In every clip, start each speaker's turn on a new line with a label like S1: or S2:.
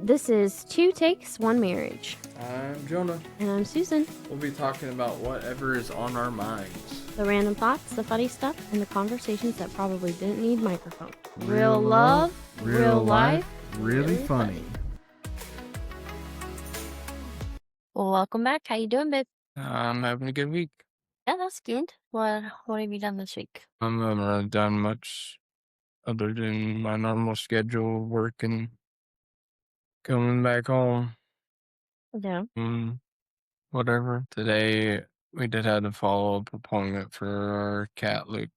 S1: This is Two Takes, One Marriage.
S2: I'm Jonah.
S1: And I'm Susan.
S2: We'll be talking about whatever is on our minds.
S1: The random thoughts, the funny stuff, and the conversations that probably didn't need microphones.
S2: Real love,
S1: real life,
S2: really funny.
S1: Well, welcome back. How you doing, babe?
S2: I'm having a good week.
S1: Yeah, that's good. What have you done this week?
S2: I haven't really done much other than my normal schedule, work and coming back home.
S1: Yeah.
S2: Whatever. Today we did have a follow-up appointment for our cat Luke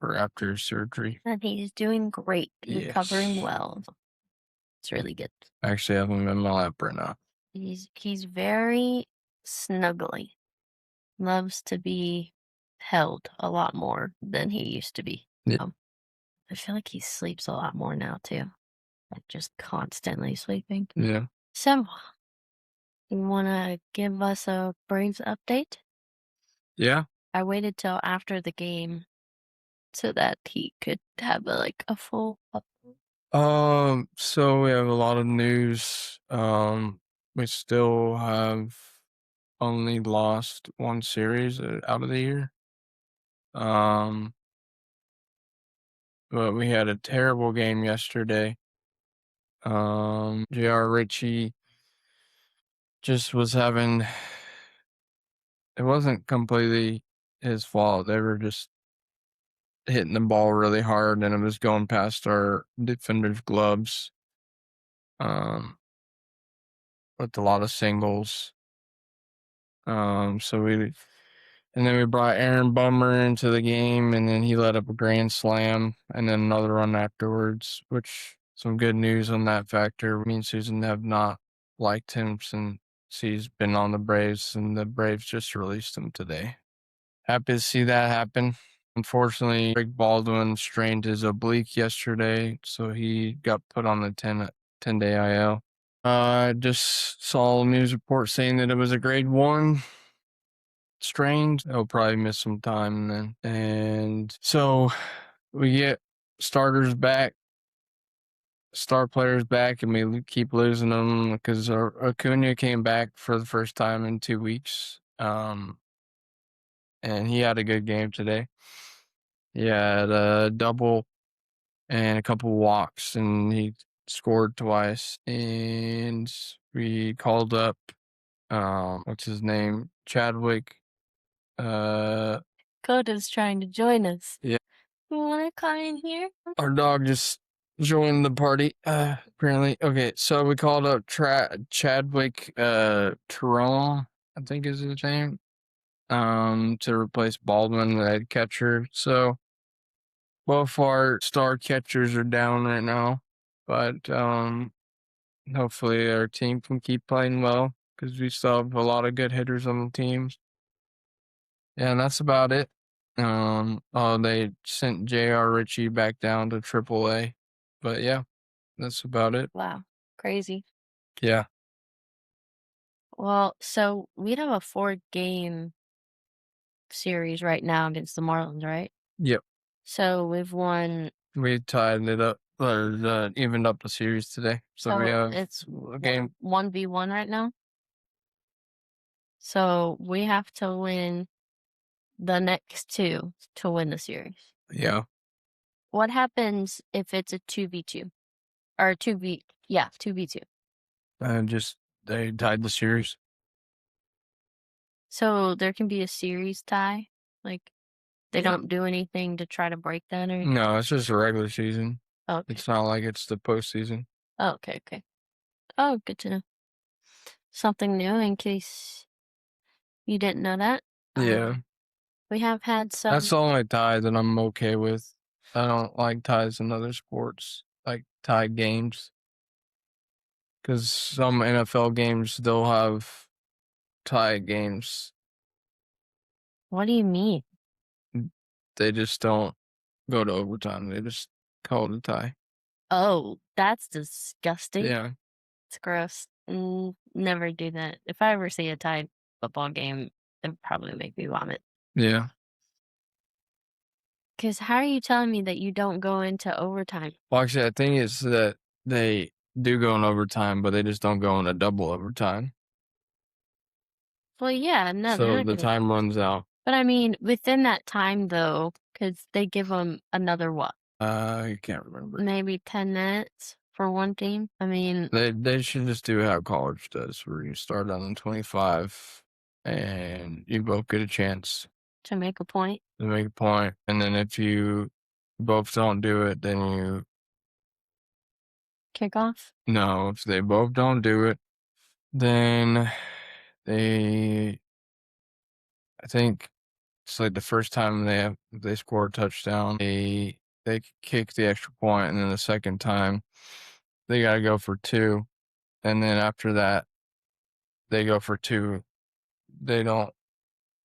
S2: for after surgery.
S1: And he's doing great.
S2: Yes.
S1: Recovering well. It's really good.
S2: I actually have him in my lap right now.
S1: He's very snuggly. Loves to be held a lot more than he used to be.
S2: Yeah.
S1: I feel like he sleeps a lot more now too. Like just constantly sleeping.
S2: Yeah.
S1: So, you want to give us a Braves update?
S2: Yeah.
S1: I waited till after the game so that he could have a full update.
S2: So we have a lot of news. We still have only lost one series out of the year. But we had a terrible game yesterday. J.R. Ritchie just was having, it wasn't completely his fault. They were just hitting the ball really hard and it was going past our defenders' gloves. With a lot of singles. And then we brought Aaron Bummer into the game, and then he let up a grand slam, and then another run afterwards, which some good news on that factor. Me and Susan have not liked him since he's been on the Braves, and the Braves just released him today. Happy to see that happen. Unfortunately, Rick Baldwin strained his oblique yesterday, so he got put on the 10-day IL. I just saw a news report saying that it was a grade 1 strain. He'll probably miss some time then. And so we get starters back, star players back, and we keep losing them because Acuna came back for the first time in 2 weeks. And he had a good game today. He had a double and a couple walks, and he scored twice. And we called up, what's his name? Chadwick.
S1: Coda's trying to join us.
S2: Yeah.
S1: You want to come in here?
S2: Our dog just joined the party, apparently. Okay, so we called up Chadwick Terrell, I think is his name, to replace Baldwin, the head catcher. So both our star catchers are down right now, but hopefully our team can keep playing well because we still have a lot of good hitters on the team. Yeah, and that's about it. They sent J.R. Ritchie back down to AAA, but yeah, that's about it.
S1: Wow, crazy.
S2: Yeah.
S1: Well, so we'd have a 4-game series right now against the Marlins, right?
S2: Yep.
S1: So we've won.
S2: We tied it up, or evened up the series today. So we have
S1: it's
S2: a game
S1: 1v1 right now. So we have to win the next 2 to win the series.
S2: Yeah.
S1: What happens if it's a 2v2? Or 2v2.
S2: Just they tied the series.
S1: So there can be a series tie? Like, they don't do anything to try to break that or?
S2: No, it's just a regular season.
S1: Okay.
S2: It's not like it's the postseason.
S1: Oh, okay. Oh, good to know. Something new in case you didn't know that.
S2: Yeah.
S1: We have had some.
S2: That's the only tie that I'm okay with. I don't like ties in other sports, like tie games. Because some NFL games, they'll have tie games.
S1: What do you mean?
S2: They just don't go to overtime. They just call it a tie.
S1: Oh, that's disgusting.
S2: Yeah.
S1: It's gross. Never do that. If I ever see a tied football game, it would probably make me vomit.
S2: Yeah.
S1: Because how are you telling me that you don't go into overtime?
S2: Well, actually, I think it's that they do go in overtime, but they just don't go in a double overtime.
S1: Well, yeah, no, they're
S2: So
S1: not
S2: the
S1: gonna.
S2: time runs out.
S1: But I mean, within that time though, because they give them another what,
S2: I can't remember.
S1: maybe 10 minutes for one team. I mean,
S2: They should just do how college does, where you start on the 25 and you both get a chance
S1: to make a point.
S2: to make a point, and then if you both don't do it, then you
S1: Kickoff.
S2: no, if they both don't do it, then they I think it's like the first time they score a touchdown, they kick the extra point, and then the second time they gotta go for two, and then after that they go for two. They don't.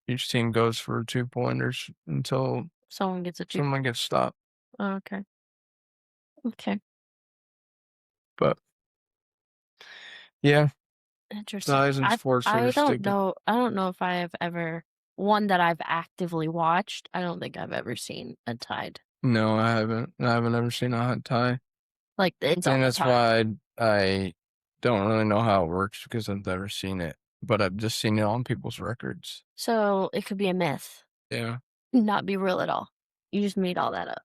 S2: Each team goes for 2 pointers until
S1: Someone gets a two.
S2: someone gets stopped.
S1: Oh, okay. Okay.
S2: But yeah,
S1: Interesting.
S2: size and sports are
S1: I
S2: just
S1: don't
S2: stupid.
S1: know. I don't know if I have ever one that I've actively watched. I don't think I've ever seen a tied.
S2: No, I haven't. I haven't ever seen a hot tie,
S1: Like it's
S2: and
S1: all
S2: that's
S1: tied.
S2: why I don't really know how it works because I've never seen it. But I've just seen it on people's records.
S1: So it could be a myth,
S2: Yeah.
S1: not be real at all. You just made all that up.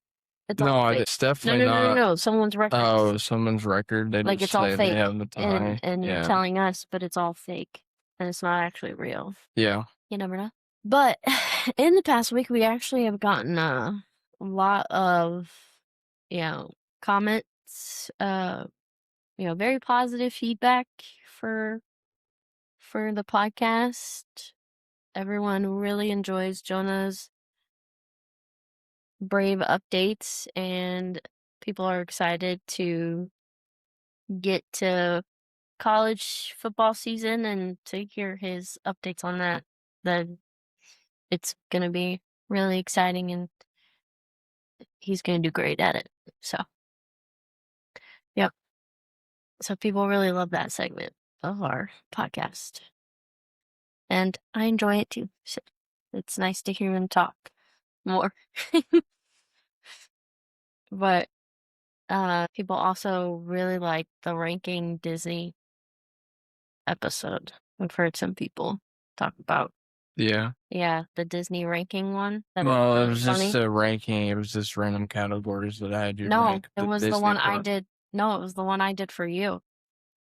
S1: It's all
S2: No,
S1: fake.
S2: it's
S1: No,
S2: definitely
S1: no, no, no,
S2: not.
S1: no. Someone's
S2: Oh,
S1: records.
S2: someone's record. They
S1: Like
S2: just
S1: it's all
S2: say they
S1: fake,
S2: have the
S1: and
S2: tie.
S1: you're
S2: Yeah.
S1: telling us, but it's all fake, and it's not actually real.
S2: Yeah.
S1: You never know. But in the past week, we actually have gotten a lot of, you know, comments, very positive feedback for for the podcast. Everyone really enjoys Jonah's brave updates, and people are excited to get to college football season and to hear his updates on that. Then it's gonna be really exciting, and he's gonna do great at it. So, yep. So people really love that segment of our podcast, and I enjoy it too. So it's nice to hear him talk more. But people also really like the ranking Disney episode. I've heard some people talk about,
S2: Yeah.
S1: yeah, the Disney ranking one. That was
S2: Well, it
S1: really
S2: was just
S1: funny.
S2: a ranking. It was just random categories that I had you
S1: No,
S2: rank
S1: it
S2: the
S1: was the
S2: Disney
S1: one I
S2: part.
S1: did. No, it was the one I did for you.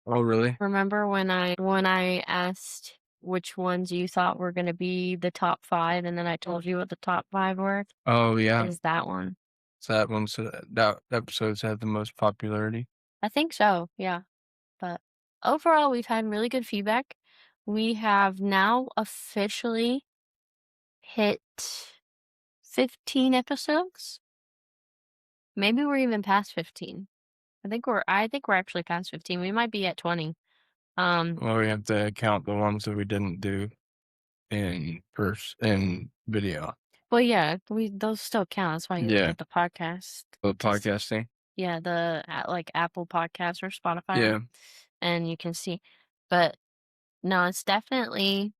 S2: Oh, really?
S1: Remember when I asked which ones you thought were gonna be the top 5, and then I told you what the top 5 were?
S2: Oh, yeah.
S1: Is that one.
S2: So that one's that episode's had the most popularity.
S1: I think so, yeah. But overall, we've had really good feedback. We have now officially hit 15 episodes. Maybe we're even past 15. I think we're actually past 15. We might be at 20.
S2: Well, we have to count the ones that we didn't do in video.
S1: Well, yeah, those still count. That's why you look
S2: Yeah,
S1: at the podcast
S2: the
S1: to see.
S2: podcasting.
S1: Yeah, like Apple Podcasts or Spotify,
S2: Yeah,
S1: and you can see. But no, it's definitely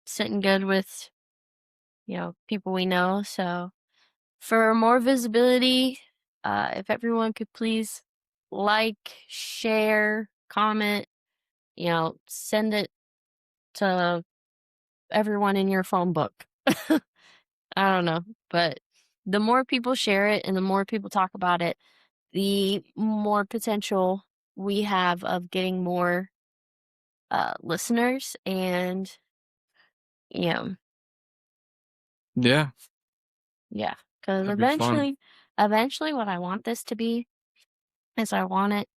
S1: sitting good with, people we know. So for more visibility, if everyone could please like, share, comment, send it to everyone in your phone book. I don't know, but the more people share it and the more people talk about it, the more potential we have of getting more listeners, and you know
S2: yeah,
S1: yeah, because
S2: that'd be fun.
S1: eventually what I want this to be is I want it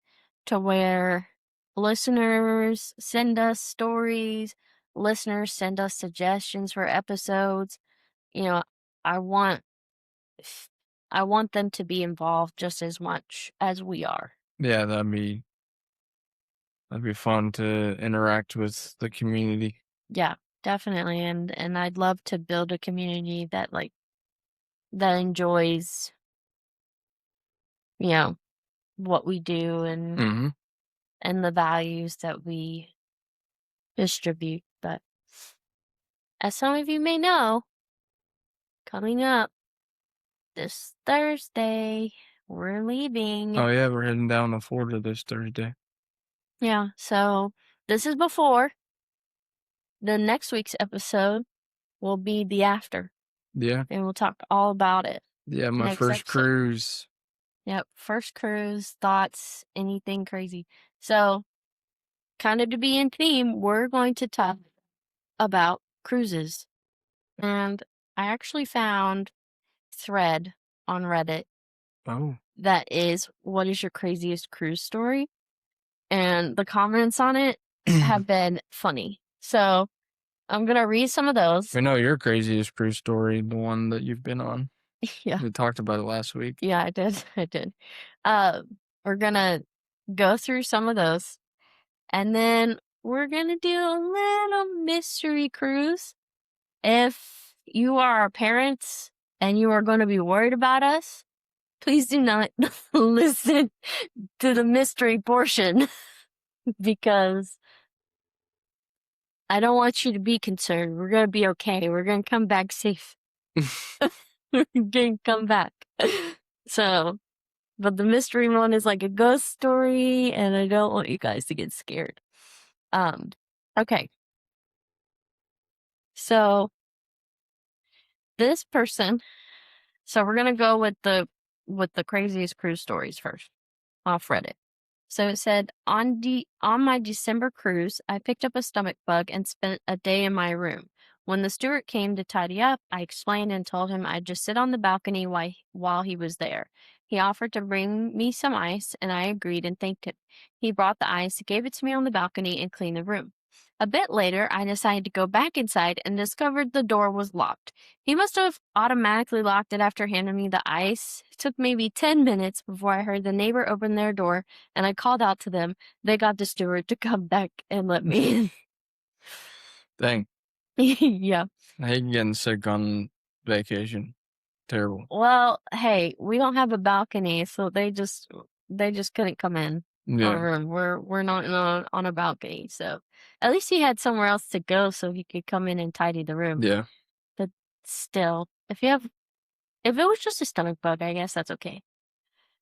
S1: to where listeners send us stories, listeners send us suggestions for episodes. you know I want I want them to be involved just as much as we are.
S2: Yeah, that'd be fun to interact with the community.
S1: Yeah, definitely. And I'd love to build a community that enjoys, you know, what we do,
S2: Hmm.
S1: and the values that we distribute. But as some of you may know, coming up this Thursday, we're leaving.
S2: Oh yeah, we're heading down to Florida this Thursday.
S1: Yeah, so this is before. The next week's episode will be the after,
S2: Yeah.
S1: and we'll talk all about it.
S2: Yeah, my
S1: Next
S2: first
S1: episode.
S2: cruise.
S1: Yep, first cruise, thoughts, anything crazy. So, kind of to be in theme, we're going to talk about cruises. And I actually found thread on Reddit
S2: Oh.
S1: that is, what is your craziest cruise story? And the comments on it have been funny. So I'm going to read some of those.
S2: I know your craziest cruise story, the one that you've been on.
S1: Yeah.
S2: We talked about it last week.
S1: Yeah, I did. I did. We're going to go through some of those. And then we're going to do a little mystery cruise. If you are our parents and you are going to be worried about us, please do not listen to the mystery portion because I don't want you to be concerned. We're going to be okay. We're going to come back safe. We're going to come back. So, but the mystery one is like a ghost story, and I don't want you guys to get scared. Okay. So, this person, so we're going to go with the craziest cruise stories first off Reddit. So it said, on my December cruise, I picked up a stomach bug and spent a day in my room. When the steward came to tidy up, I explained and told him I'd just sit on the balcony while he was there. He offered to bring me some ice, and I agreed and thanked him. He brought the ice, gave it to me on the balcony, and cleaned the room. A bit later, I decided to go back inside and discovered the door was locked. He must have automatically locked it after handing me the ice. It took maybe 10 minutes before I heard the neighbor open their door, and I called out to them. They got the steward to come back and let me in.
S2: Dang.
S1: Yeah.
S2: I hate getting sick on vacation. Terrible.
S1: Well, hey, we don't have a balcony, so they just couldn't come in our room. We're not on a balcony, so at least he had somewhere else to go so he could come in and tidy the room.
S2: Yeah.
S1: But still, if it was just a stomach bug, I guess that's okay.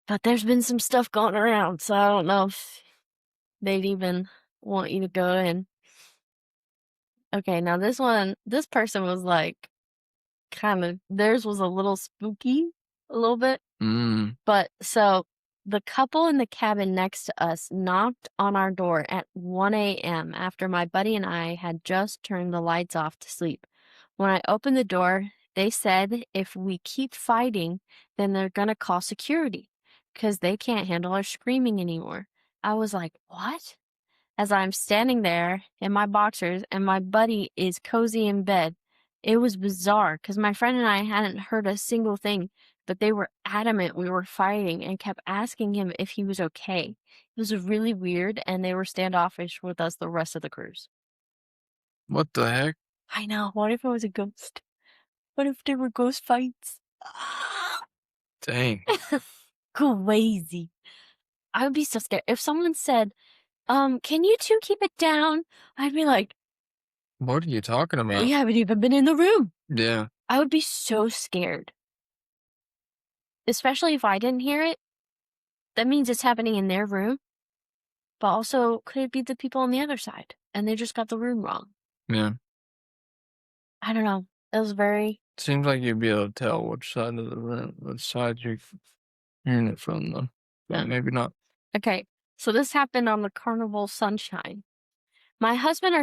S1: But there's been some stuff going around, so I don't know if they'd even want you to go in. Okay, now this person was like, theirs was a little spooky, a little bit. But so the couple in the cabin next to us knocked on our door at 1 a.m. after my buddy and I had just turned the lights off to sleep. When I opened the door, they said if we keep fighting, then they're going to call security because they can't handle our screaming anymore. I was like, what? As I'm standing there in my boxers and my buddy is cozy in bed. It was bizarre because my friend and I hadn't heard a single thing, but they were adamant we were fighting and kept asking him if he was okay. It was really weird, and they were standoffish with us the rest of the cruise.
S2: What the heck?
S1: I know. What if it was a ghost? What if they were ghost fights?
S2: Dang.
S1: Crazy. I would be so scared. If someone said, can you two keep it down? I'd be like,
S2: What are you talking about?
S1: we haven't even been in the room.
S2: Yeah.
S1: I would be so scared. Especially if I didn't hear it. That means it's happening in their room. But also, could it be the people on the other side? And they just got the room wrong.
S2: Yeah.
S1: I don't know. It was very...
S2: Seems like you'd be able to tell which side of the room, which side you're hearing it from, though. But
S1: Yeah.
S2: maybe not.
S1: Okay, so this happened on the Carnival Sunshine. My husband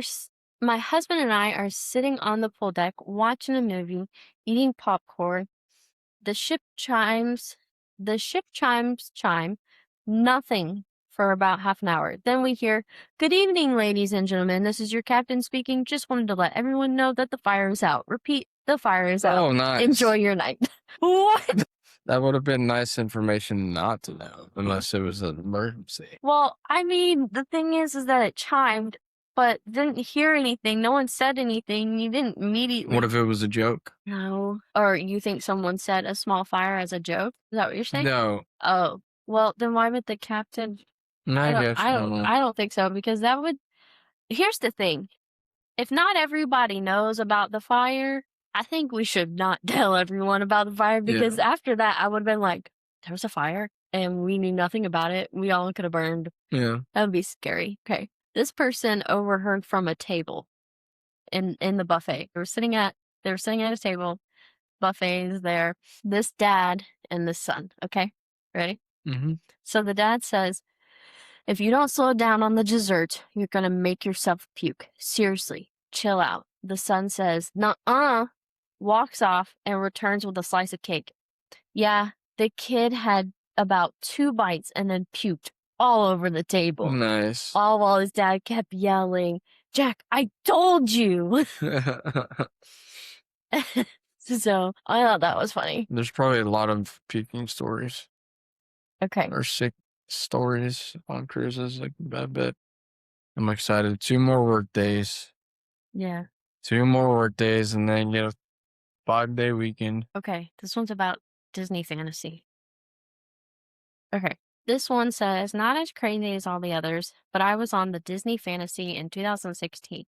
S1: and I are sitting on the pool deck watching a movie, eating popcorn. The ship chimes chime, nothing for about half an hour. Then we hear, "Good evening, ladies and gentlemen. This is your captain speaking. Just wanted to let everyone know that the fire is out. Repeat, the fire is out.
S2: Oh, nice.
S1: Enjoy your night." What?
S2: That would have been nice information not to know, unless it was an emergency.
S1: Well, I mean, the thing is that it chimed, but didn't hear anything. No one said anything. You didn't immediately...
S2: What if it was a joke?
S1: No. Or you think someone said a small fire as a joke? Is that what you're saying?
S2: No.
S1: Oh. Well, then why would the captain...
S2: I guess
S1: I
S2: don't know.
S1: don't think so, because that would... Here's the thing. If not everybody knows about the fire, I think we should not tell everyone about the fire, because after that, I would have been like, there was a fire and we knew nothing about it, we all could have burned.
S2: Yeah.
S1: That would be scary. Okay. This person overheard from a table in the buffet. They were sitting at a table, buffet is there. This dad and this son. Okay. Ready?
S2: Mhm.
S1: So the dad says, if you don't slow down on the dessert, you're gonna make yourself puke. Seriously, chill out. The son says, nuh-uh, walks off and returns with a slice of cake. Yeah, the kid had about 2 bites and then puked all over the table.
S2: Nice.
S1: All while his dad kept yelling, Jack, I told you. So I thought that was funny.
S2: There's probably a lot of puking stories
S1: Okay.
S2: or sick stories on cruises. Like, I bet. I'm excited. 2 more work days.
S1: Yeah.
S2: 2 more work days, and then get a 5-day weekend.
S1: Okay. This one's about Disney fantasy. Okay. This one says, not as crazy as all the others, but I was on the Disney Fantasy in 2016.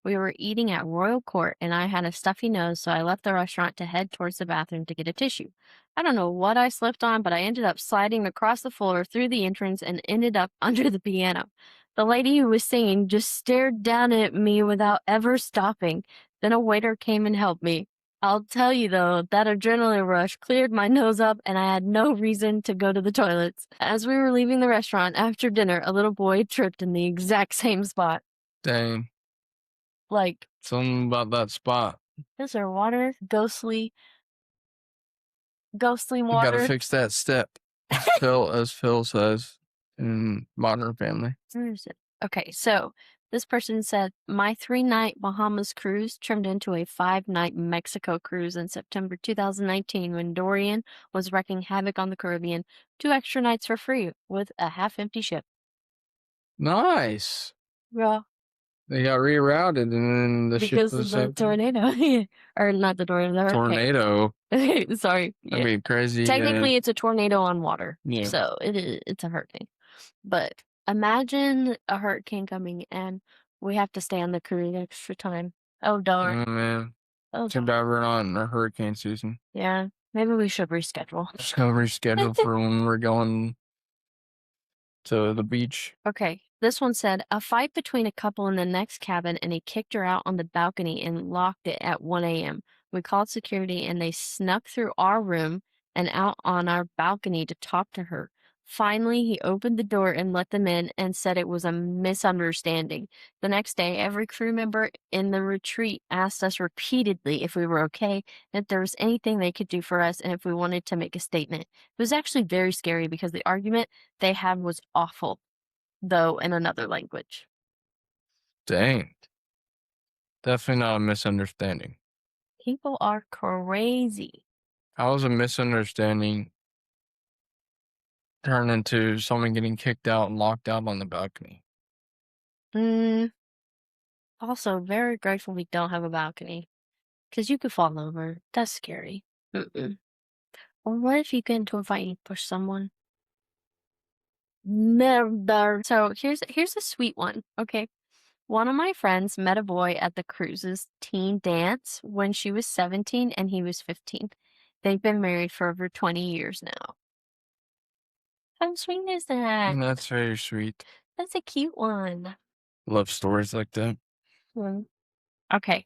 S1: We were eating at Royal Court and I had a stuffy nose, so I left the restaurant to head towards the bathroom to get a tissue. I don't know what I slipped on, but I ended up sliding across the floor through the entrance and ended up under the piano. The lady who was singing just stared down at me without ever stopping. Then a waiter came and helped me. I'll tell you though, that adrenaline rush cleared my nose up and I had no reason to go to the toilets. As we were leaving the restaurant after dinner, a little boy tripped in the exact same spot.
S2: Dang.
S1: Like,
S2: Something about that spot.
S1: is there water? Ghostly
S2: You gotta
S1: water?
S2: fix that step. As Phil says in Modern Family.
S1: Where is it? Okay, so this person said, my 3-night Bahamas cruise turned into a 5-night Mexico cruise in September 2019 when Dorian was wreaking havoc on the Caribbean. 2 extra nights for free with a half-empty ship.
S2: Nice.
S1: Yeah.
S2: They got rerouted, and then the ship
S1: Because of
S2: was
S1: the tornado. Or not the tornado, the hurricane.
S2: tornado.
S1: Sorry. Yeah.
S2: That'd be crazy.
S1: Technically, it's a tornado on water.
S2: Yeah.
S1: So it's a hurricane. But imagine a hurricane coming and we have to stay on the cruise extra time. Oh, darn.
S2: Oh man.
S1: Oh,
S2: Too
S1: darn.
S2: bad we're not in a hurricane season.
S1: Yeah. Maybe we should reschedule.
S2: Just gotta reschedule for when we're going to the beach.
S1: Okay. This one said, a fight between a couple in the next cabin and he kicked her out on the balcony and locked it at 1 a.m. We called security and they snuck through our room and out on our balcony to talk to her. Finally, he opened the door and let them in and said it was a misunderstanding. The next day, every crew member in the retreat asked us repeatedly if we were okay, if there was anything they could do for us, and if we wanted to make a statement. It was actually very scary because the argument they had was awful, though in another language.
S2: Dang. Definitely not a misunderstanding.
S1: People are crazy.
S2: How does a misunderstanding turn into someone getting kicked out and locked out on the balcony?
S1: Also, very grateful we don't have a balcony. Because you could fall over. That's scary. Mm-mm. Or what if you get into a fight and you push someone? Murder. So here's a sweet one, okay? One of my friends met a boy at the cruise's teen dance when she was 17 and he was 15. They've been married for over 20 years now. How sweet is that?
S2: That's very sweet.
S1: That's a cute one.
S2: Love stories like that.
S1: Okay.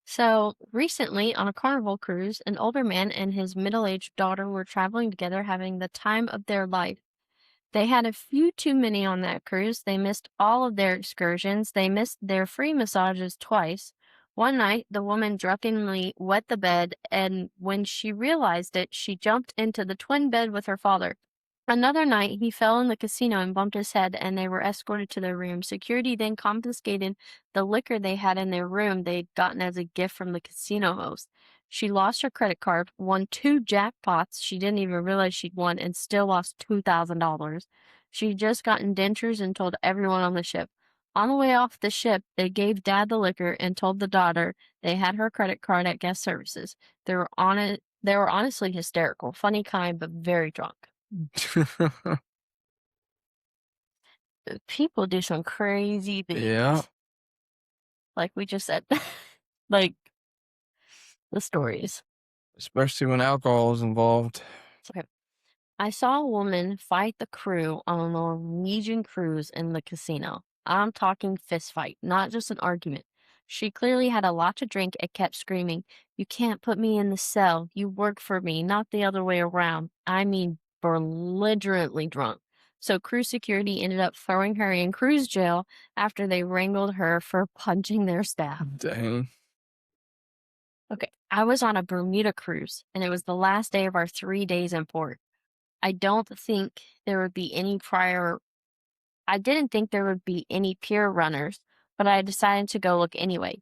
S1: So recently on a Carnival cruise, an older man and his middle-aged daughter were traveling together having the time of their life. They had a few too many on that cruise. They missed all of their excursions. They missed their free massages twice. One night, the woman drunkenly wet the bed, and when she realized it, she jumped into the twin bed with her father. Another night, he fell in the casino and bumped his head, and they were escorted to their room. Security then confiscated the liquor they had in their room they'd gotten as a gift from the casino host. She lost her credit card, won 2 jackpots she didn't even realize she'd won, and still lost $2,000. She'd just gotten dentures and told everyone on the ship. On the way off the ship, they gave Dad the liquor and told the daughter they had her credit card at guest services. They were honestly hysterical, funny kind, but very drunk. People do some crazy things.
S2: Yeah.
S1: Like we just said. Like the stories.
S2: Especially when alcohol is involved.
S1: Okay. I saw a woman fight the crew on a Norwegian cruise in the casino. I'm talking fist fight, not just an argument. She clearly had a lot to drink and kept screaming, "You can't put me in the cell. You work for me, not the other way around." I mean, belligerently drunk. So cruise security ended up throwing her in cruise jail after they wrangled her for punching their staff.
S2: Dang.
S1: Okay, I was on a Bermuda cruise, and it was the last day of our 3 days in port. I don't think there would be any prior I didn't think there would be any pier runners, but I decided to go look anyway.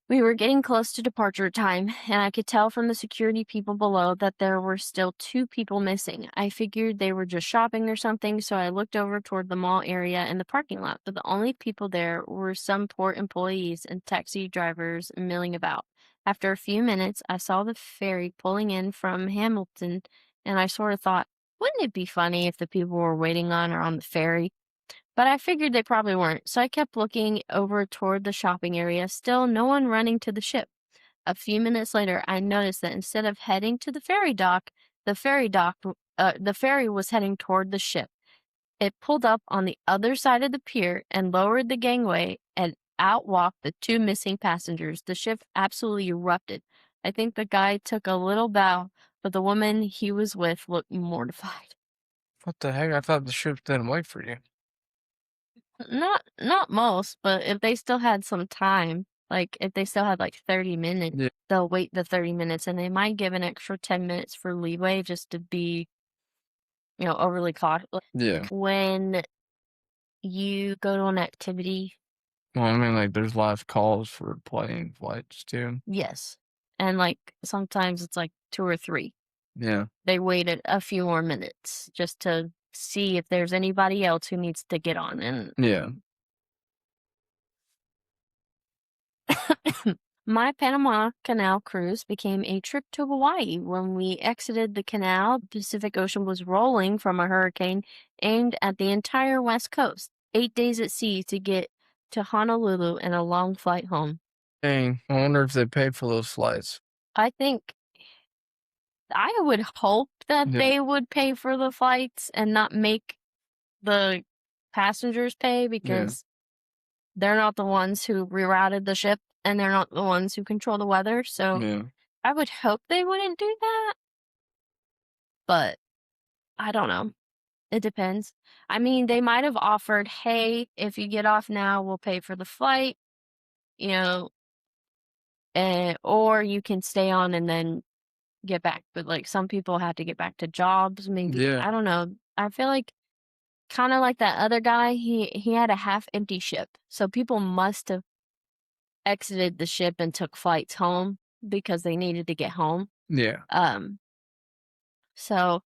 S1: We were getting close to departure time, and I could tell from the security people below that there were still 2 people missing. I figured they were just shopping or something, so I looked over toward the mall area and the parking lot, but the only people there were some port employees and taxi drivers milling about. After a few minutes, I saw the ferry pulling in from Hamilton, and I sort of thought, wouldn't it be funny if the people were waiting on or on the ferry? But I figured they probably weren't, so I kept looking over toward the shopping area, still no one running to the ship. A few minutes later, I noticed that instead of heading to the ferry was heading toward the ship. It pulled up on the other side of the pier and lowered the gangway, and out walked the 2 missing passengers. The ship absolutely erupted. I think the guy took a little bow, but the woman he was with looked mortified.
S2: What the heck? I thought the ship didn't wait for you.
S1: Not most, but if they still had some time, like if they still had like 30 minutes,
S2: Yeah.
S1: they'll wait the 30 minutes and they might give an extra 10 minutes for leeway just to be, overly cautious.
S2: Yeah.
S1: When you go to an activity,
S2: Well, I mean, like, there's last calls for plane flights too.
S1: yes. And like sometimes it's like 2 or 3.
S2: Yeah.
S1: They waited a few more minutes just to see if there's anybody else who needs to get on. And
S2: Yeah.
S1: my Panama Canal cruise became a trip to Hawaii. When we exited the canal, the Pacific Ocean was rolling from a hurricane aimed at the entire West Coast. 8 days at sea to get to Honolulu and a long flight home.
S2: Dang. I wonder if they paid for those flights.
S1: I would hope that
S2: Yeah.
S1: they would pay for the flights and not make the passengers pay because they're not the ones who rerouted the ship and they're not the ones who control the weather. So
S2: Yeah.
S1: I would hope they wouldn't do that, but I don't know. It depends. I mean, they might have offered, "Hey, if you get off now, we'll pay for the flight," you know, or you can stay on and then get back. But like some people have to get back to jobs, maybe.
S2: Yeah.
S1: I don't know. I feel like kind of like that other guy, he had a half empty ship. So people must have exited the ship and took flights home because they needed to get home.
S2: Yeah.
S1: So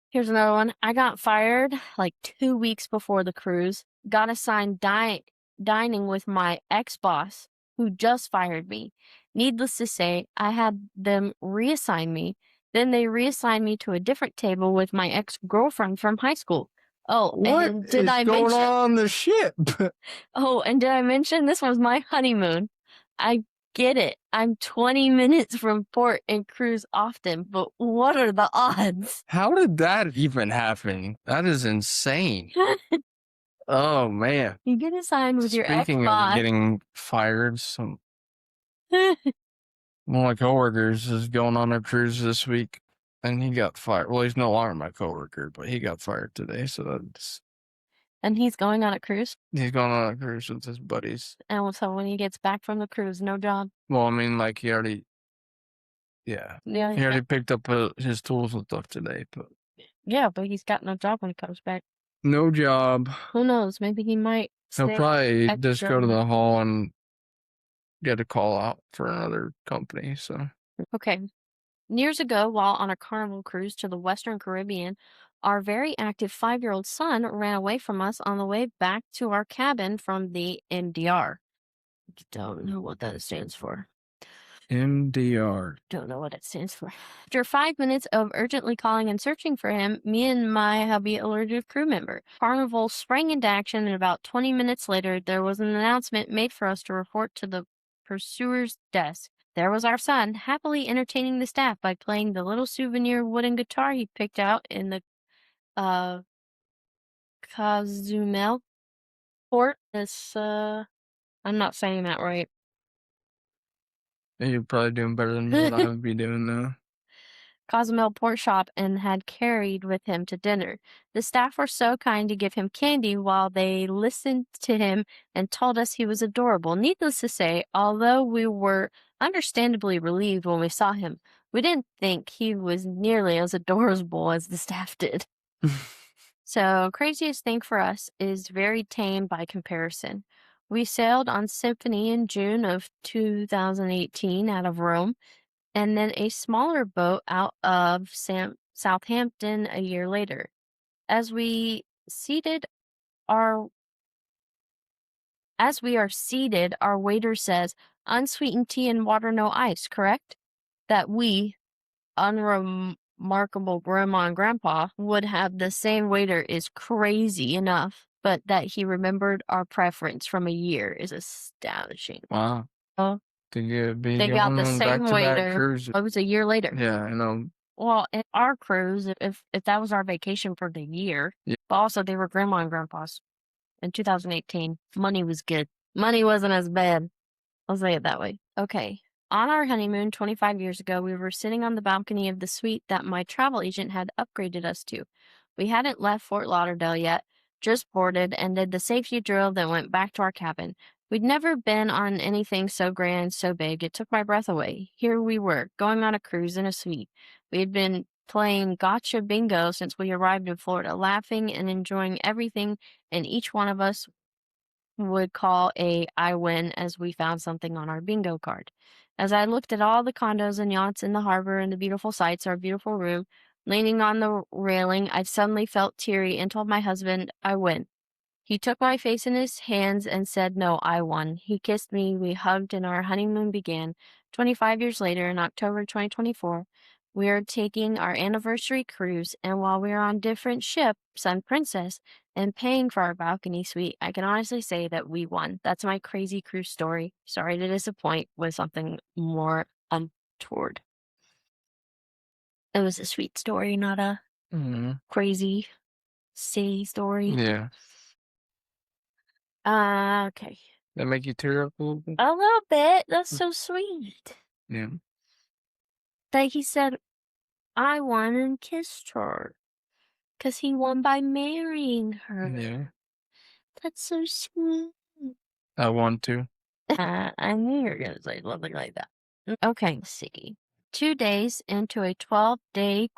S1: here's another one. I got fired like 2 weeks before the cruise. Got assigned dining with my ex-boss who just fired me. Needless to say, I had them reassign me. Then they reassigned me to a different table with my ex-girlfriend from high school. Oh,
S2: What
S1: and
S2: is
S1: did I
S2: going
S1: mention?
S2: on the ship?
S1: Oh, and did I mention this was my honeymoon? I get it. I'm 20 minutes from port and cruise often, but what are the odds?
S2: How did that even happen? That is insane. Oh man.
S1: You get assigned with your
S2: Speaking of
S1: ex-boss.
S2: getting fired, one of my coworkers is going on a cruise this week, and he got fired. Well, he's no longer my coworker, but he got fired today. So
S1: And he's going on a cruise.
S2: he's going on a cruise with his buddies.
S1: And so when he gets back from the cruise, no job.
S2: Well, I mean, like he already picked up his tools and stuff today, but
S1: but he's got no job when he comes back.
S2: no job.
S1: Who knows? Maybe he might.
S2: He'll probably
S1: at
S2: just go to
S1: Germany.
S2: the hall and get a call out for another company. So
S1: Okay. Years ago, while on a Carnival cruise to the Western Caribbean, our very active 5-year-old son ran away from us on the way back to our cabin from the MDR. Don't know what that stands for.
S2: MDR.
S1: Don't know what it stands for. After 5 minutes of urgently calling and searching for him, me and my hubby alerted a crew member. Carnival sprang into action, and about 20 minutes later, there was an announcement made for us to report to the pursuer's desk. there was our son, happily entertaining the staff by playing the little souvenir wooden guitar he picked out in the uh, Cozumel port. I'm not saying that right.
S2: You're probably doing better than what I would be doing though.
S1: Cozumel pork shop and had carried with him to dinner. The staff were so kind to give him candy while they listened to him and told us he was adorable. Needless to say, although we were understandably relieved when we saw him, we didn't think he was nearly as adorable as the staff did. So, craziest thing for us is very tame by comparison. We sailed on Symphony in June of 2018 out of Rome, and then a smaller boat out of Southampton a year later. As we seated our as we are seated, our waiter says, "Unsweetened tea and water, no ice," correct? That we, unremarkable grandma and grandpa, would have the same waiter is crazy enough, but that he remembered our preference from a year is astonishing.
S2: Wow.
S1: Oh,
S2: To get be
S1: they got
S2: going
S1: the
S2: on
S1: same
S2: back-to-back
S1: waiter.
S2: cruises.
S1: It was a year later.
S2: Yeah, I know.
S1: Well, in our cruise, if that was our vacation for the year,
S2: Yeah.
S1: but also they were grandma and grandpa's. In 2018, money was good. Money wasn't as bad. I'll say it that way. Okay. On our honeymoon 25 years ago, we were sitting on the balcony of the suite that my travel agent had upgraded us to. We hadn't left Fort Lauderdale yet, just boarded and did the safety drill, then went back to our cabin. We'd never been on anything so grand, so big. It took my breath away. Here we were, going on a cruise in a suite. We had been playing gotcha bingo since we arrived in Florida, laughing and enjoying everything, and each one of us would call a I win as we found something on our bingo card. As I looked at all the condos and yachts in the harbor and the beautiful sights, our beautiful room, leaning on the railing, I suddenly felt teary and told my husband, "I win." He took my face in his hands and said, "No, I won." He kissed me, we hugged, and our honeymoon began. 25 years later, in October 2024, we are taking our anniversary cruise, and while we are on different ship, Sun Princess, and paying for our balcony suite, I can honestly say that we won. That's my crazy cruise story. Sorry to disappoint with something more untoward. It was a sweet story, not a crazy sea story.
S2: Yeah.
S1: Okay.
S2: That make you tear up a little bit?
S1: A little bit. That's so sweet.
S2: Yeah.
S1: That he said, "I won," and kissed her. 'Cause he won by marrying her.
S2: Yeah.
S1: That's so sweet.
S2: I want to.
S1: I knew you were gonna say something like that. Okay, let's see. 2 days into a 12-day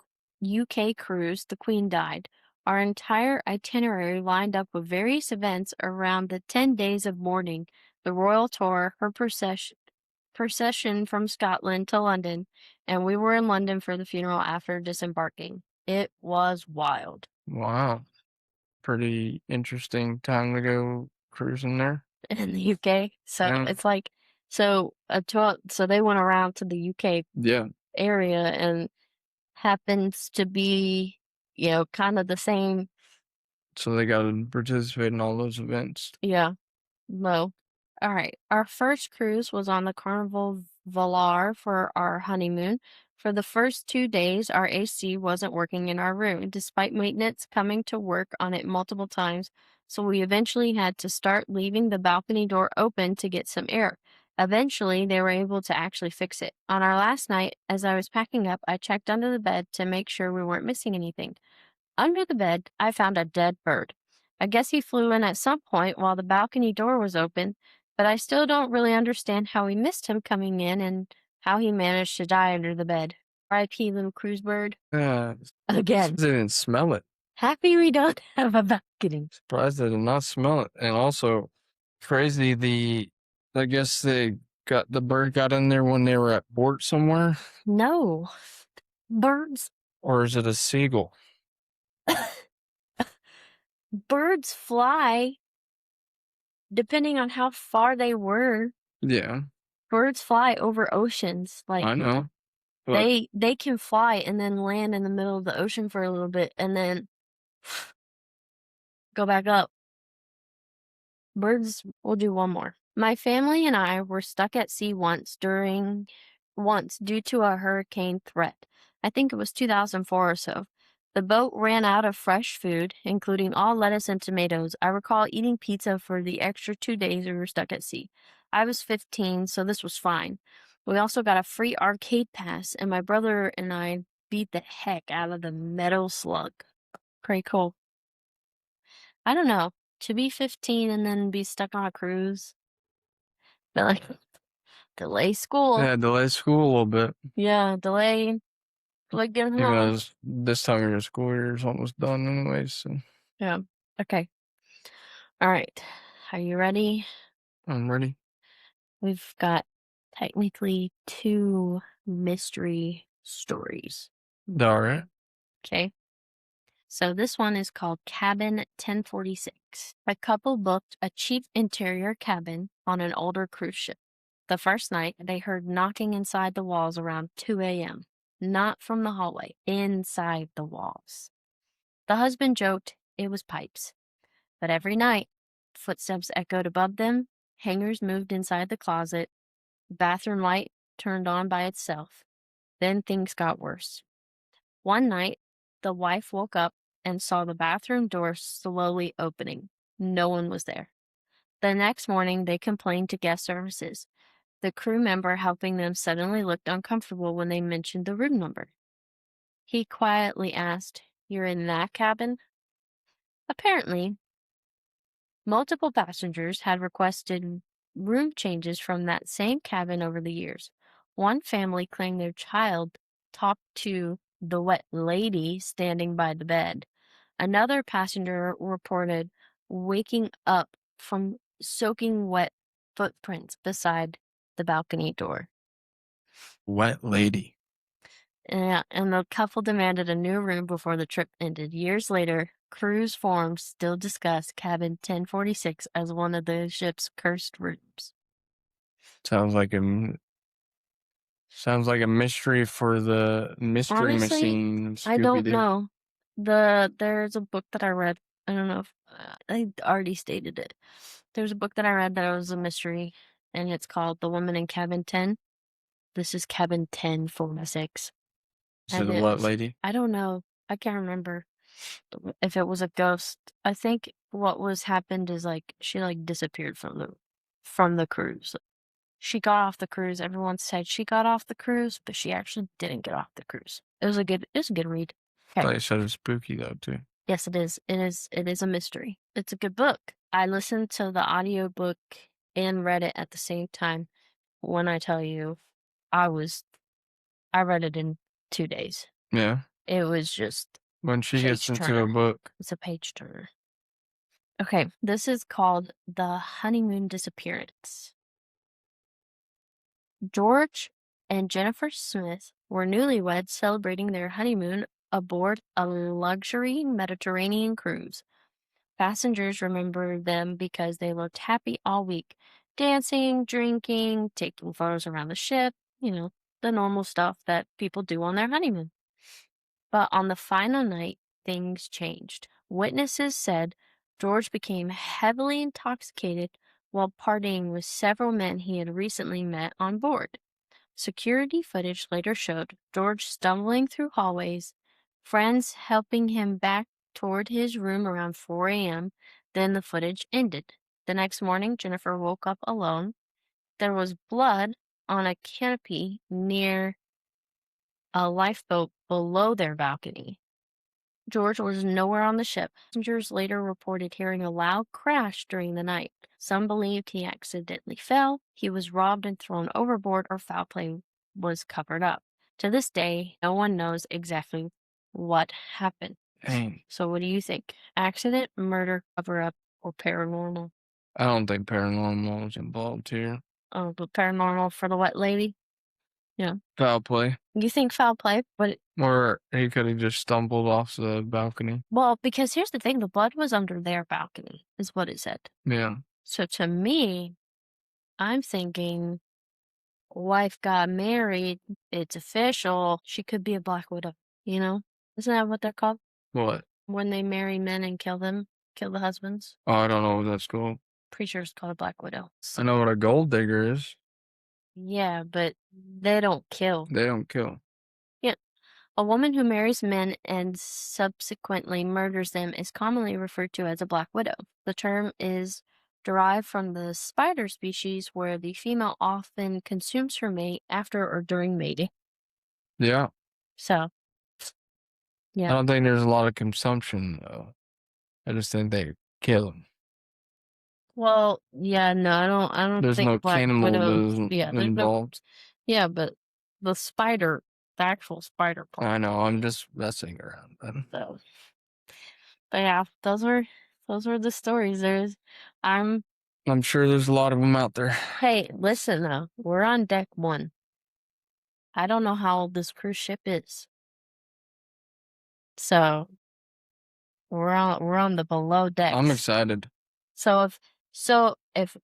S1: UK cruise, the Queen died. Our entire itinerary lined up with various events around the 10 days of mourning, the royal tour, her procession from Scotland to London, and we were in London for the funeral after disembarking. It was wild.
S2: Wow. Pretty interesting time to go cruising there.
S1: In the UK. So
S2: Yeah.
S1: it's like so they went around to the UK
S2: Yeah.
S1: area and happens to be, kind of the same.
S2: So they got to participate in all those events.
S1: Yeah. No. All right. Our first cruise was on the Carnival Valar for our honeymoon. For the first 2 days, our AC wasn't working in our room, despite maintenance coming to work on it multiple times. So we eventually had to start leaving the balcony door open to get some air. Eventually, they were able to actually fix it. On our last night, as I was packing up, I checked under the bed to make sure we weren't missing anything. Under the bed, I found a dead bird. I guess he flew in at some point while the balcony door was open, but I still don't really understand how we missed him coming in and how he managed to die under the bed. R.I.P. little cruise bird. Again.
S2: They didn't smell it.
S1: Happy we don't have a balcony.
S2: Surprised they did not smell it. And also, crazy, I guess the bird got in there when they were at port somewhere?
S1: No. Birds.
S2: Or is it a seagull?
S1: Birds fly depending on how far they were.
S2: Yeah.
S1: Birds fly over oceans. Like
S2: I know. But
S1: they can fly and then land in the middle of the ocean for a little bit and then go back up. Birds, we'll do one more. My family and I were stuck at sea once due to a hurricane threat. I think it was 2004 or so. The boat ran out of fresh food, including all lettuce and tomatoes. I recall eating pizza for the extra 2 days we were stuck at sea. I was 15, so this was fine. We also got a free arcade pass, and my brother and I beat the heck out of the metal slug. Pretty cool. I don't know. To be 15 and then be stuck on a cruise, but like delay school.
S2: Yeah, delay school a little bit.
S1: Yeah, delay like getting
S2: Even
S1: home.
S2: though this time of your school year is almost done anyways, so
S1: Yeah. Okay. All right. Are you ready?
S2: I'm ready.
S1: We've got technically two mystery stories.
S2: Alright.
S1: Okay. So this one is called Cabin 1046. A couple booked a cheap interior cabin on an older cruise ship. The first night, they heard knocking inside the walls around 2 a.m., not from the hallway, inside the walls. The husband joked it was pipes, but every night, footsteps echoed above them, hangers moved inside the closet, bathroom light turned on by itself. Then things got worse. One night, the wife woke up and saw the bathroom door slowly opening. No one was there. The next morning, they complained to guest services. The crew member helping them suddenly looked uncomfortable when they mentioned the room number. He quietly asked, "You're in that cabin?" Apparently, multiple passengers had requested room changes from that same cabin over the years. One family claimed their child talked to the wet lady standing by the bed. Another passenger reported waking up from soaking wet footprints beside the balcony door.
S2: Wet lady.
S1: Yeah, and the couple demanded a new room before the trip ended. Years later, cruise forums still discuss cabin 1046 as one of the ship's cursed rooms.
S2: Sounds like a mystery for the mystery
S1: Honestly,
S2: machine of
S1: I
S2: Scooby
S1: don't
S2: Doo.
S1: know. There's a book that I read. I don't know if I already stated it. There's a book that I read that was a mystery, and it's called The Woman in Cabin 10. This is Cabin 1046.
S2: So
S1: And
S2: the wet lady.
S1: I don't know. I can't remember if it was a ghost. I think what was happened is like she like disappeared from the cruise. She got off the cruise. Everyone said she got off the cruise, but she actually didn't get off the cruise. It was a good read. Okay.
S2: Thought you said it was spooky though too.
S1: Yes, it is. It is a mystery. It's a good book. I listened to the audiobook and read it at the same time. When I tell you, I was I read it in 2 days.
S2: Yeah.
S1: It was just
S2: When she gets
S1: page
S2: into a
S1: turner.
S2: book.
S1: It's a page turner. Okay, this is called The Honeymoon Disappearance. George and Jennifer Smith were newlyweds celebrating their honeymoon aboard a luxury Mediterranean cruise. Passengers remember them because they looked happy all week, dancing, drinking, taking photos around the ship, the normal stuff that people do on their honeymoon. But on the final night, things changed. Witnesses said George became heavily intoxicated while partying with several men he had recently met on board. Security footage later showed George stumbling through hallways, friends helping him back toward his room around 4 a.m. Then the footage ended. The next morning, Jennifer woke up alone. There was blood on a canopy near a lifeboat below their balcony. George was nowhere on the ship. Passengers later reported hearing a loud crash during the night. Some believed he accidentally fell, he was robbed and thrown overboard, or foul play was covered up. To this day, no one knows exactly what happened.
S2: Dang.
S1: So, what do you think? Accident, murder, cover up, or paranormal?
S2: I don't think paranormal is involved here.
S1: Oh, but paranormal for the wet lady? Yeah.
S2: Foul play.
S1: You think foul play, but
S2: Or he could have just stumbled off the balcony.
S1: well, because here's the thing, the blood was under their balcony, is what it said.
S2: Yeah.
S1: So to me, I'm thinking wife got married, it's official, she could be a black widow, you know? Isn't that what they're called?
S2: What?
S1: When they marry men and kill them, kill the husbands?
S2: Oh, I don't know what that's called.
S1: Pretty sure it's called a Black Widow.
S2: I know what a gold digger is.
S1: Yeah, but they don't kill.
S2: They don't kill.
S1: Yeah. A woman who marries men and subsequently murders them is commonly referred to as a Black Widow. The term is derived from the spider species, where the female often consumes her mate after or during mating.
S2: Yeah.
S1: So,
S2: I
S1: yeah.
S2: don't think there's a lot of consumption though. I just think they kill them.
S1: Well, yeah, no, I don't
S2: There's
S1: think
S2: no
S1: Black Widow.
S2: cannibalism
S1: Yeah, there's no.
S2: involved.
S1: Yeah, but the spider, the actual spider part.
S2: I know. I'm just messing around. Then.
S1: So, but yeah, those were the stories. I'm.
S2: I'm sure there's a lot of them out there.
S1: Hey, listen though, we're on deck 1. I don't know how old this cruise ship is. So we're on the below decks.
S2: I'm excited.
S1: So if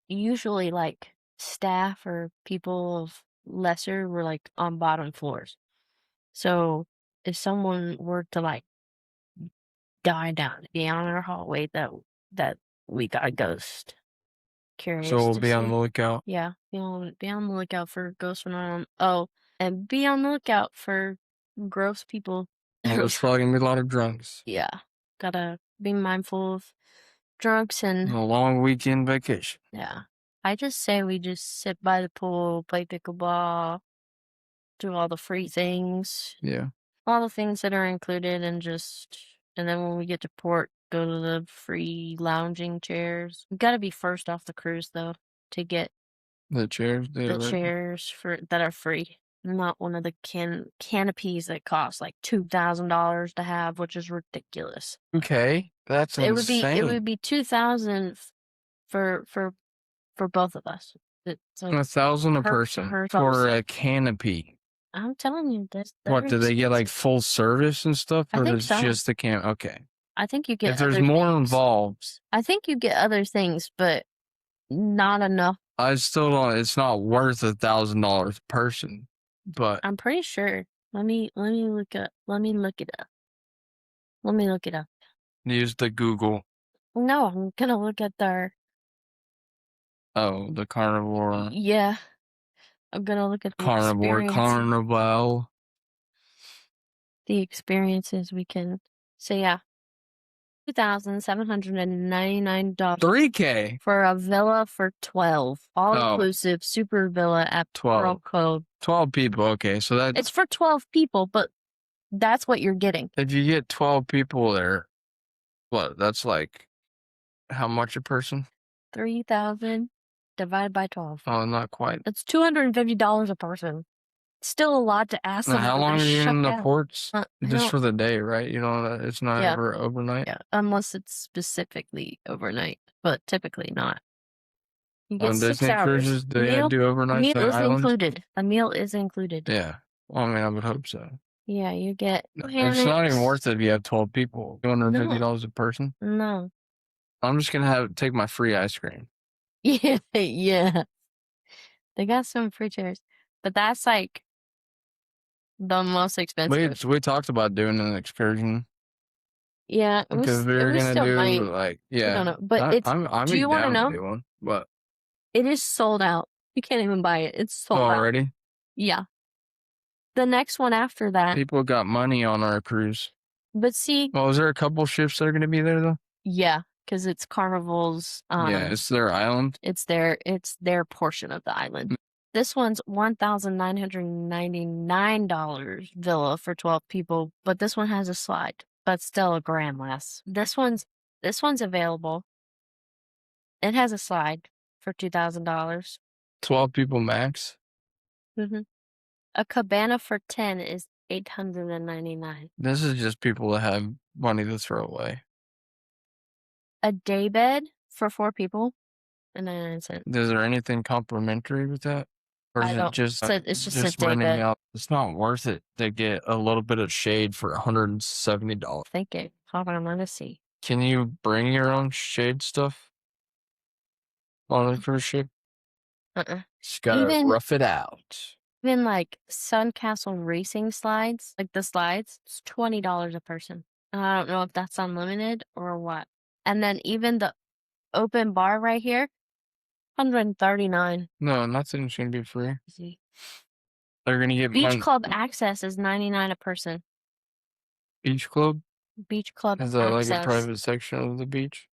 S1: usually like staff or people of lesser were like on bottom floors. So if someone were to like die down, be on our hallway, that we got a ghost. Curious.
S2: So we'll
S1: to
S2: be on
S1: see.
S2: the lookout.
S1: Yeah, be on the lookout for ghosts when I'm. Oh, and be on the lookout for gross people.
S2: There's probably gonna be a lot of drunks.
S1: Yeah, gotta be mindful of drunks and
S2: A long weekend vacation.
S1: yeah. I just say we just sit by the pool, play pickleball, do all the free things,
S2: Yeah.
S1: all the things that are included, and then when we get to port, go to the free lounging chairs. We gotta be first off the cruise though to get
S2: The chairs.
S1: the chairs that are free. Not one of the canopies that cost like $2,000 to have, which is ridiculous.
S2: Okay, that's insane.
S1: It would be $2,000 for both of us. It's like
S2: $1,000 a
S1: per
S2: person for
S1: person.
S2: a canopy.
S1: I'm telling you,
S2: What do they get, like full service and stuff,
S1: I
S2: or
S1: think
S2: it's
S1: so.
S2: just the can? Okay,
S1: I think you get.
S2: if there's
S1: other
S2: more
S1: things.
S2: involved,
S1: I think you get other things, but not enough.
S2: I still don't. It's not worth $1,000 a person, but
S1: I'm pretty sure. Let me look it up. Let me look it up.
S2: use the Google.
S1: No, I'm gonna look at their.
S2: Oh, the carnivore.
S1: Yeah, I'm gonna look at the
S2: Carnivore, carnival.
S1: The experiences we can. So yeah, $2,799
S2: $3K
S1: for a villa for 12, all inclusive super villa at
S2: 12.
S1: Code.
S2: 12 people. Okay, so that's
S1: It's for 12 people, but that's what you're getting.
S2: if you get 12 people there, what? That's like how much a person?
S1: 3,000 divided by 12.
S2: Oh, not quite.
S1: It's $250 a person. Still a lot to ask
S2: Now,
S1: them.
S2: how long are you in the ports? Just for the day, right? You know, it's not ever overnight.
S1: Yeah, unless it's specifically overnight, but typically not. You get
S2: On
S1: 6
S2: Disney
S1: hours.
S2: cruises, do they do overnight?
S1: Meal is included. A meal is included.
S2: Yeah. Well, I mean, I would hope so.
S1: Yeah, you get.
S2: It's not even worth it if you have 12 people. $250 a person.
S1: No.
S2: I'm just gonna take my free ice cream.
S1: Yeah, yeah. They got some free chairs, but that's like the most expensive.
S2: We talked about doing an excursion.
S1: Yeah,
S2: because we were gonna do like
S1: I don't know, but it's. Do you want to know?
S2: Do one, but
S1: it is sold out. You can't even buy it. It's sold out
S2: already.
S1: Yeah. The next one after that.
S2: People got money on our cruise.
S1: But see.
S2: Well, is there a couple ships that are gonna be there though?
S1: Yeah, because it's Carnival's.
S2: Yeah, it's their island.
S1: It's their portion of the island. This one's $1,999 villa for 12 people, but this one has a slide, but still a grand less. This one's available. It has a slide for $2,000.
S2: 12 people max.
S1: Mm-hmm. A cabana for 10 is $899.
S2: This is just people that have money to throw away.
S1: A day bed for 4 people, and 99 cents.
S2: Is there anything complimentary with that? Or is it just
S1: it's just a day bed.
S2: Out? It's not worth it to get a little bit of shade for $170.
S1: Thank you. Hold on, I'm gonna see.
S2: Can you bring your own shade stuff on the cruise ship? Just gotta rough it out.
S1: Even like Suncastle racing slides, like the slides, it's $20 a person. And I don't know if that's unlimited or what. And then even open bar right here, $139.
S2: No, nothing's gonna be free.
S1: See.
S2: They're gonna get
S1: Beach
S2: my
S1: club access is $99 a person.
S2: beach club.
S1: Beach club
S2: Is that like a
S1: access.
S2: private section of the beach?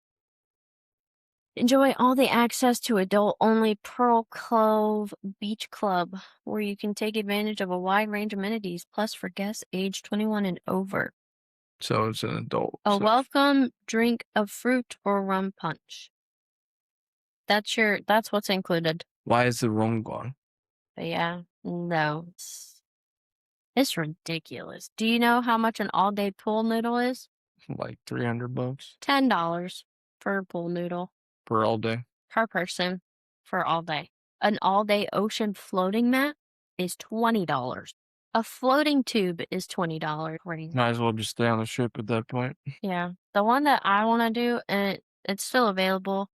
S1: Enjoy all the access to adult-only Pearl Cove Beach Club, where you can take advantage of a wide range of amenities, plus for guests aged 21 and over.
S2: So it's an adult.
S1: A
S2: section.
S1: welcome drink of fruit or rum punch. That's what's included.
S2: Why is the rum gone?
S1: But yeah, no, it's ridiculous. Do you know how much an all-day pool noodle is?
S2: Like $300
S1: $10 for a pool noodle
S2: per all day.
S1: per person for all day. An all-day ocean floating mat is $20. A floating tube is $20.
S2: Might as well just stay on the ship at that point.
S1: Yeah, the one that I want to do, and it's still available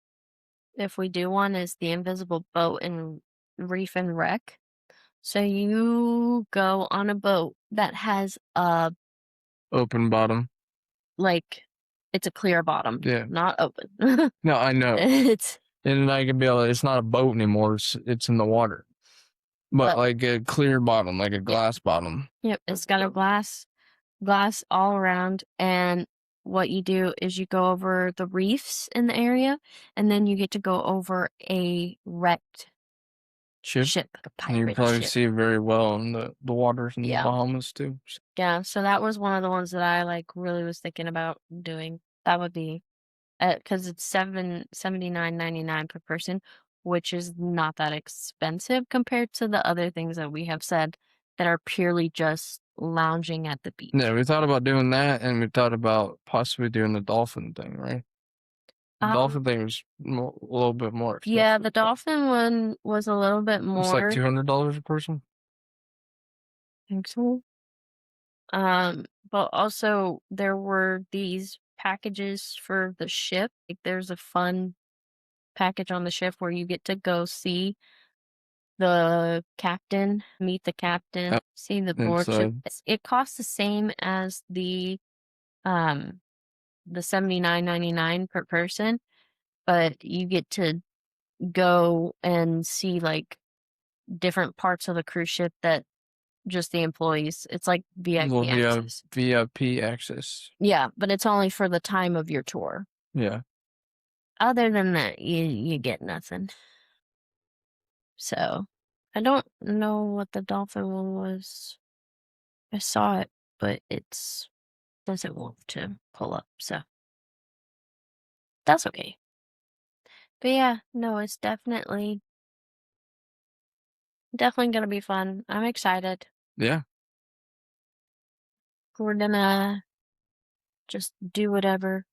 S1: if we do one, is the Invisible Boat and Reef and Wreck. So you go on a boat that has a
S2: Open bottom.
S1: like it's a clear bottom,
S2: Yeah.
S1: not open.
S2: No, I know.
S1: It's
S2: And I can be like, it's not a boat anymore. It's in the water. But like a clear bottom, like a glass bottom.
S1: Yep, it's got a glass all around, and what you do is you go over the reefs in the area, and then you get to go over a wrecked ship, a
S2: And you
S1: pirate
S2: probably
S1: ship.
S2: see it very well in the waters in the Bahamas too.
S1: Yeah, so that was one of the ones that I like really was thinking about doing. That would be because it's $79.99 per person, which is not that expensive compared to the other things that we have said that are purely just lounging at the beach.
S2: Yeah, we thought about doing that, and we thought about possibly doing the dolphin thing, right? The dolphin thing was a little bit more expensive.
S1: Yeah, the dolphin one was a little bit more.
S2: It's like $200 a person.
S1: I think so. But also there were these packages for the ship. Like there's a fun package on the ship where you get to go see the captain, meet the captain, see the board ship. It costs the same as the $79.99 per person, but you get to go and see like different parts of the cruise ship that just the employees. It's like VIP access.
S2: VIP access.
S1: Yeah, but it's only for the time of your tour.
S2: Yeah.
S1: Other than that, you get nothing. So I don't know what the dolphin one was. I saw it, but it's doesn't want to pull up, so that's okay. But yeah, no, it's definitely gonna be fun. I'm excited.
S2: Yeah.
S1: We're gonna just do whatever.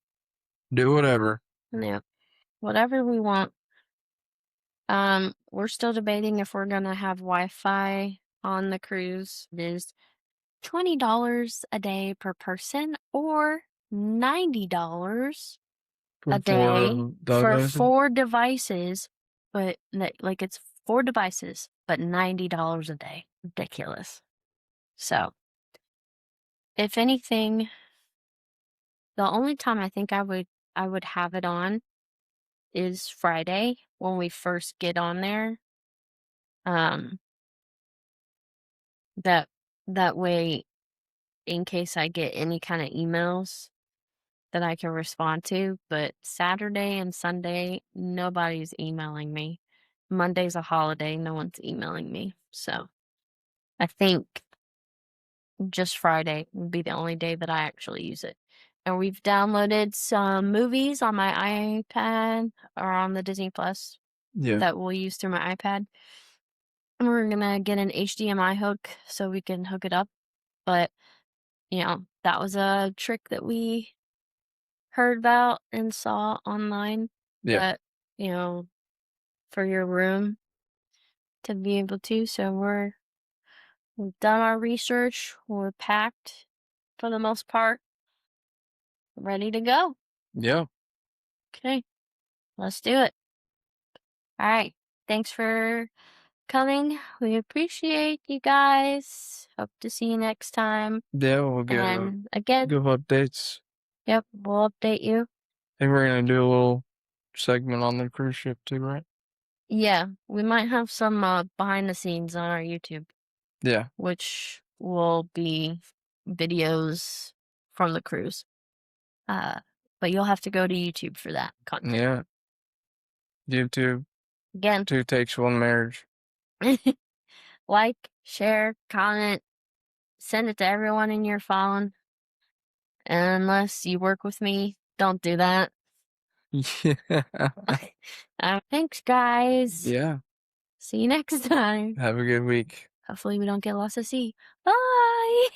S2: Do whatever.
S1: Yeah, whatever we want. We're still debating if we're gonna have Wi-Fi on the cruise. It is $20 a day per person or $90 a day for 4 devices, but like it's 4 devices, but $90 a day. Ridiculous. So, if anything, the only time I think I would have it on is Friday when we first get on there. That way, in case I get any kind of emails that I can respond to, but Saturday and Sunday, nobody's emailing me. Monday's a holiday, no one's emailing me. So I think just Friday will be the only day that I actually use it. And we've downloaded some movies on my iPad or on the Disney Plus that we'll use through my iPad. And we're gonna get an HDMI hook so we can hook it up. But, that was a trick that we heard about and saw online.
S2: Yeah.
S1: That, for your room to be able to. So we've done our research. We're packed for the most part. Ready to go.
S2: Yeah.
S1: Okay. Let's do it. All right. Thanks for coming. We appreciate you guys. Hope to see you next time.
S2: Yeah, we'll get
S1: And again,
S2: give updates.
S1: yep, we'll update you.
S2: I think we're gonna do a little segment on the cruise ship too, right?
S1: Yeah, we might have some behind the scenes on our YouTube,
S2: Yeah.
S1: which will be videos from the cruise. But you'll have to go to YouTube for that content.
S2: Yeah. YouTube,
S1: Again,
S2: 2 takes 1 marriage.
S1: like, share, comment, send it to everyone in your phone. Unless you work with me, don't do that.
S2: Yeah.
S1: Thanks, guys.
S2: Yeah.
S1: See you next time.
S2: Have a good week.
S1: Hopefully, we don't get lost at sea. Bye.